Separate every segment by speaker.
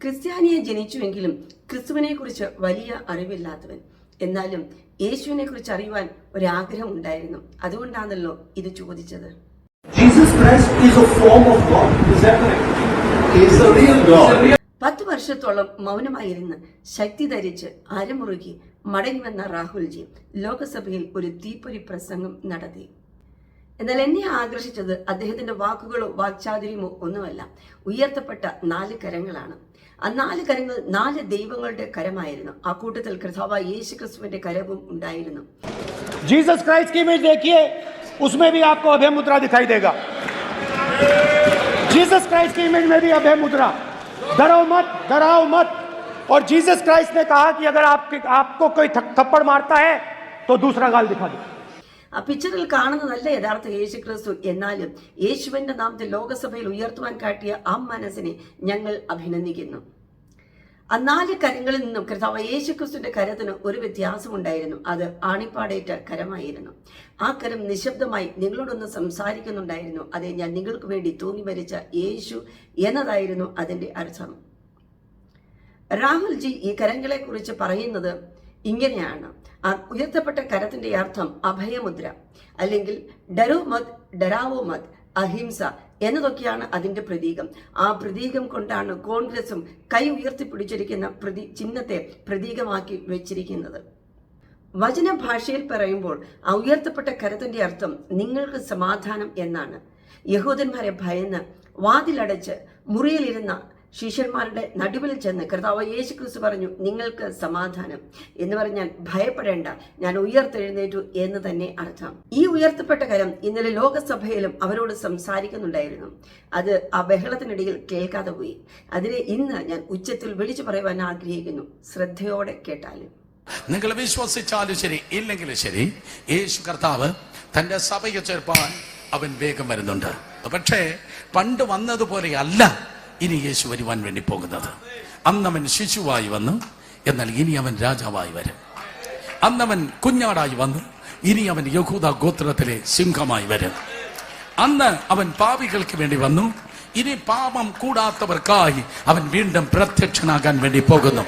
Speaker 1: ക്രിസ്ത്യാനിയെ ജനിച്ചുവെങ്കിലും ക്രിസ്തുവിനെ കുറിച്ച് വലിയ അറിവില്ലാത്തവൻ. എന്നാലും യേശുവിനെ കുറിച്ച് അറിയുവാൻ ഒരാഗ്രഹം ഉണ്ടായിരുന്നു. അതുകൊണ്ടാണല്ലോ ഇത് ചോദിച്ചത്.
Speaker 2: Jesus Christ is a form of God. Is that correct? He is the real God.
Speaker 1: 10 വർഷത്തോളം മൗനമായിരുന്ന് ശക്തി ധരിച്ച് അരമുറുകി മടങ്ങി വന്ന രാഹുൽജി ലോകസഭയിൽ ഒരു തീപ്പൊരി പ്രസംഗം നടത്തി. എന്നാൽ എന്നെ ആകർഷിച്ചത് അദ്ദേഹത്തിന്റെ വാക്കുകളോ വാക്ചാതുര്യമോ ഒന്നുമല്ല, ഉയർത്തപ്പെട്ട 4 കരങ്ങളാണ്. ആ 4 കരങ്ങൾ 4 ദൈവങ്ങളുടെ കരമായിരുന്നു. ആ കൂട്ടത്തിൽ കർത്താവായ യേശു ക്രിസ്തുവിന്റെ കരവും ഉണ്ടായിരുന്നു.
Speaker 3: जीसस क्राइस्ट की इमेज देखिए, उसमें भी आपको अभय मुद्रा दिखाई देगा. जीसस क्राइस्ट की इमेज में भी अभय मुद्रा. डरो मत, डराओ मत. और जीसस क्राइस्ट ने कहा कि अगर आपको कोई थप्पड़ मारता है तो दूसरा गाल दिखा दो.
Speaker 1: ആ പിക്ചറിൽ കാണുന്നതല്ല യഥാർത്ഥ യേശു ക്രിസ്തു. എന്നാലും യേശുവിന്റെ നാമത്തിൽ ലോകസഭയിൽ ഉയർത്തുവാൻ കാട്ടിയ ആ മനസ്സിനെ ഞങ്ങൾ അഭിനന്ദിക്കുന്നു. ആ 4 കരങ്ങളിൽ നിന്നും കർത്താവ് യേശു ക്രിസ്തുവിന്റെ കരത്തിന് ഒരു വ്യത്യാസമുണ്ടായിരുന്നു. അത് ആണിപ്പാടേറ്റ കരമായിരുന്നു. ആ കരം നിശബ്ദമായി നിങ്ങളോടൊന്ന് സംസാരിക്കുന്നുണ്ടായിരുന്നു. അതെ, ഞാൻ നിങ്ങൾക്ക് വേണ്ടി തൂങ്ങി മരിച്ച യേശു എന്നതായിരുന്നു അതിന്റെ അർത്ഥം. രാഹുൽജി ഈ കരങ്ങളെ കുറിച്ച് പറയുന്നത് ഇങ്ങനെയാണ്. ആ ഉയർത്തപ്പെട്ട കരത്തിന്റെ അർത്ഥം അഭയമുദ്ര, അല്ലെങ്കിൽ ഡരോ മത്, ഡരാവോ മത്, അഹിംസ എന്നതൊക്കെയാണ് അതിന്റെ പ്രതീകം. ആ പ്രതീകം കൊണ്ടാണ് കോൺഗ്രസും കൈ ഉയർത്തിപ്പിടിച്ചിരിക്കുന്ന ചിഹ്നത്തെ പ്രതീകമാക്കി വെച്ചിരിക്കുന്നത്. വചന ഭാഷയിൽ പറയുമ്പോൾ ആ ഉയർത്തപ്പെട്ട കരത്തിന്റെ അർത്ഥം നിങ്ങൾക്ക് സമാധാനം എന്നാണ്. യഹൂദന്മാരെ ഭയന്ന് വാതിലടച്ച് മുറിയിലിരുന്ന ശിഷ്യന്മാരുടെ നടുവിൽ ചെന്ന് കർത്താവ് യേശു ക്രിസ്തു പറഞ്ഞു, നിങ്ങൾക്ക് സമാധാനം എന്ന് പറഞ്ഞാൽ ഭയപ്പെടേണ്ട, ഞാൻ ഉയർത്തെഴുന്നേറ്റു എന്ന് തന്നെ അർത്ഥം. ഈ ഉയർത്തപ്പെട്ട കരം ഇന്നലെ ലോകസഭയിലും അവരോട് സംസാരിക്കുന്നുണ്ടായിരുന്നു. അത് ആ ബഹളത്തിനിടയിൽ കേൾക്കാതെ പോയി. അതിനെ ഇന്ന് ഞാൻ ഉച്ചത്തിൽ വിളിച്ചു പറയുവാൻ ആഗ്രഹിക്കുന്നു. ശ്രദ്ധയോടെ കേട്ടാലും.
Speaker 4: നിങ്ങൾ വിശ്വസിച്ചാലും ശരി ഇല്ലെങ്കിലും ശരി, യേശു കർത്താവ് തന്റെ സഭയെ ചേർപ്പാൻ അവൻ വേഗം വരുന്നുണ്ട്. പക്ഷേ പണ്ട് വന്നതുപോലെയല്ല ഇനി യേശു വരുവാൻ വേണ്ടി പോകുന്നത്. അന്നവൻ ശിശുവായി വന്നു, എന്നാൽ ഇനി അവൻ രാജാവായി വരും. അന്നവൻ കുഞ്ഞാടായി വന്നു, ഇനി അവൻ യഹൂദ ഗോത്രത്തിലെ സിംഹമായി വരും. അന്ന് അവൻ പാപികൾക്ക് വേണ്ടി വന്നു, ഇനി പാപം കൂടാത്തവർക്കായി അവൻ വീണ്ടും പ്രത്യക്ഷനാകാൻ വേണ്ടി പോകുന്നു.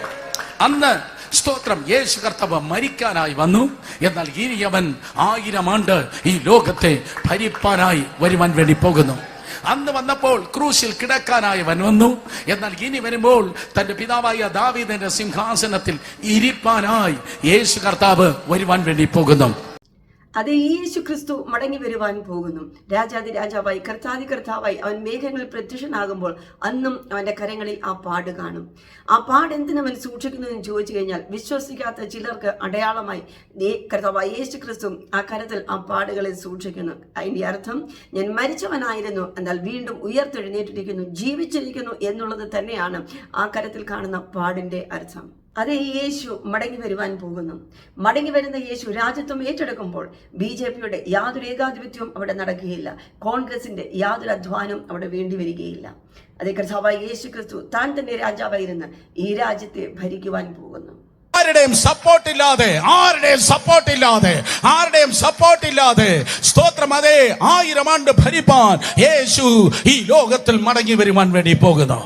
Speaker 4: അന്ന് സ്തോത്രം യേശു കർത്താവ് മരിക്കാനായി വന്നു, എന്നാൽ ഇനി അവൻ 1000 ആണ്ട് ഈ ലോകത്തെ ഭരിപ്പാനായി വരുവാൻ വേണ്ടി പോകുന്നു. അന്ന് വന്നപ്പോൾ ക്രൂശിൽ കിടക്കാനായവൻ വന്നു, എന്നാൽ ഇനി വരുമ്പോൾ തന്റെ പിതാവായ ദാവീദിന്റെ സിംഹാസനത്തിൽ ഇരിപ്പാനായി യേശു കർത്താവ് വരുവാൻ വേണ്ടി പോകുന്നു.
Speaker 1: അതേ, യേശു ക്രിസ്തു മടങ്ങി വരുവാൻ പോകുന്നു. രാജാതി രാജാവായി കർത്താതി കർത്താവായി അവൻ മേഘങ്ങളിൽ പ്രത്യക്ഷനാകുമ്പോൾ അന്നും അവന്റെ കരങ്ങളിൽ ആ പാട് കാണും. ആ പാട് എന്തിനവൻ സൂക്ഷിക്കുന്നതെന്ന് ചോദിച്ചു കഴിഞ്ഞാൽ, വിശ്വസിക്കാത്ത ചിലർക്ക് അടയാളമായി കർത്താവായ യേശു ക്രിസ്തു ആ കരത്തിൽ ആ പാടുകളെ സൂക്ഷിക്കുന്നു. അതിന്റെ അർത്ഥം ഞാൻ മരിച്ചവനായിരുന്നു, എന്നാൽ വീണ്ടും ഉയർത്തെഴുന്നേറ്റിരിക്കുന്നു, ജീവിച്ചിരിക്കുന്നു എന്നുള്ളത് തന്നെയാണ് ആ കരത്തിൽ കാണുന്ന പാടിന്റെ അർത്ഥം. അതേ, യേശു മടങ്ങി വരുവാൻ പോകുന്നു. മടങ്ങി വരുന്ന യേശു രാജ്യത്വം ഏറ്റെടുക്കുമ്പോൾ BJPയുടെ യാതൊരു ഏകാധിപത്യവും അവിടെ നടക്കുകയില്ല. കോൺഗ്രസിന്റെ യാതൊരു അധ്വാനവും അവിടെ വേണ്ടി വരികയില്ല. അതേ, കർത്താവായ യേശു ക്രിസ്തു താൻ തന്നെ രാജാവായിരുന്ന് ഈ രാജ്യത്തെ ഭരിക്കുവാൻ പോകുന്നു.
Speaker 4: ആരുടെയും സപ്പോർട്ട് ഇല്ലാതെ സ്തോത്രം, അതേ 1000 ആണ്ട് ഭരിപ്പാൻ യേശു ഈ ലോകത്തിൽ മടങ്ങി വരുവാൻ വേണ്ടി പോകുന്നു.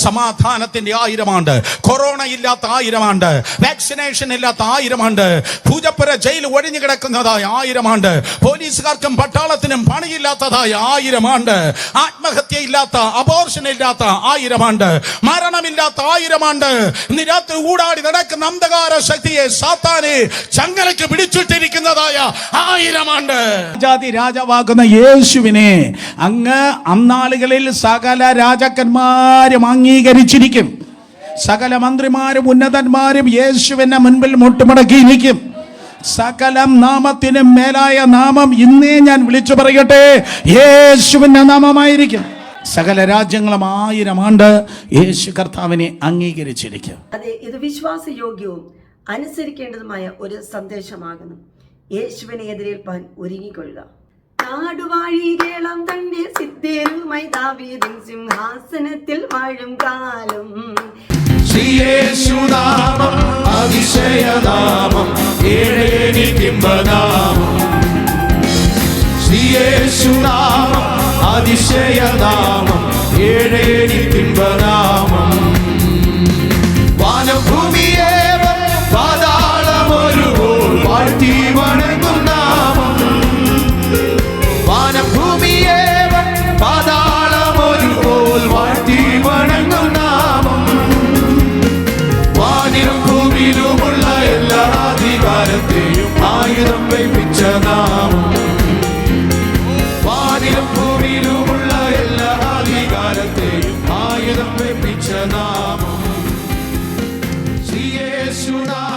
Speaker 4: സമാധാനത്തിന്റെ 1000 ആണ്ട്, കൊറോണ ഇല്ലാത്ത 1000 ആണ്ട്, വാക്സിനേഷൻ ഇല്ലാത്ത 1000 ആണ്ട്, പൂജപ്പുര ജയിൽ ഒഴിഞ്ഞു കിടക്കുന്നതായ 1000 ആണ്ട്, പോലീസുകാർക്കും പട്ടാളത്തിനും പണിയില്ലാത്തതായ 1000 ആണ്ട്, ആത്മഹത്യ ഇല്ലാത്ത, അബോർഷൻ ഇല്ലാത്ത 1000 ആണ്ട്, മരണമില്ലാത്ത 1000 ആണ്ട്, ഇന്ന് രാത്രി ഊടാടി നടക്കുന്ന അന്ധകാര ശക്തിയെ സാത്താനെ ചങ്ങലയ്ക്ക് പിടിച്ചിട്ടിരിക്കുന്നതായ 1000 ആണ്ട്.
Speaker 3: ജാതി രാജാവാകുന്ന യേശുവിനെ അങ്ങ് അന്നാളുകളിൽ സകല രാജാക്കന്മാരും അംഗീകരിച്ചിരിക്കും. സകല മന്ത്രിമാരും ഉന്നതന്മാരും യേശുവിന്റെ മുൻപിൽ മുട്ടുമടക്കിയിരിക്കും. സകല നാമത്തിനും മേലായ നാമം ഇന്നേ ഞാൻ വിളിച്ചു പറയട്ടെ, യേശുവിന്റെ നാമമായിരിക്കും. സകല രാജ്യങ്ങളും 1000 ആണ്ട് യേശു കർത്താവിനെ അംഗീകരിച്ചിരിക്കും.
Speaker 1: അതെ, ഇത് വിശ്വാസയോഗ്യവും അനുസരിക്കേണ്ടതുമായ ഒരു സന്ദേശമാകുന്നു. യേശുവിനെ എതിരേൽപ്പാൻ ഒരുങ്ങിക്കൊള്ളുക. നാടുവാഴികേളം തന്റെ സിദ്ധേരുമായി ദാവീദിൻ സിംഹാസനത്തിൽ വാഴും കാലം.
Speaker 5: ശ്രീയേശുനാമം അതിശയനാമം, ഏഴേനിക്കിമ്പനാമം. ശ്രീയേശുനാമം അതിശയനാമം, ഏഴേനിക്കിമ്പനാമം. വാനം ഭൂമിയേവൻ പാതാളമൊരു പോൽ വാഴ്ത്തി വണങ്ങും നാമം. വാനിലും ഭൂമിയിലുമുള്ള എല്ലാ അധികാരത്തെയും ആയുധം വയ്പ്പിച്ച നാമം. വാനിലും ഭൂമിയിലുമുള്ള എല്ലാ അധികാരത്തെയും ആയുധം വയ്പ്പിച്ച നാമം. യേശുനാമം.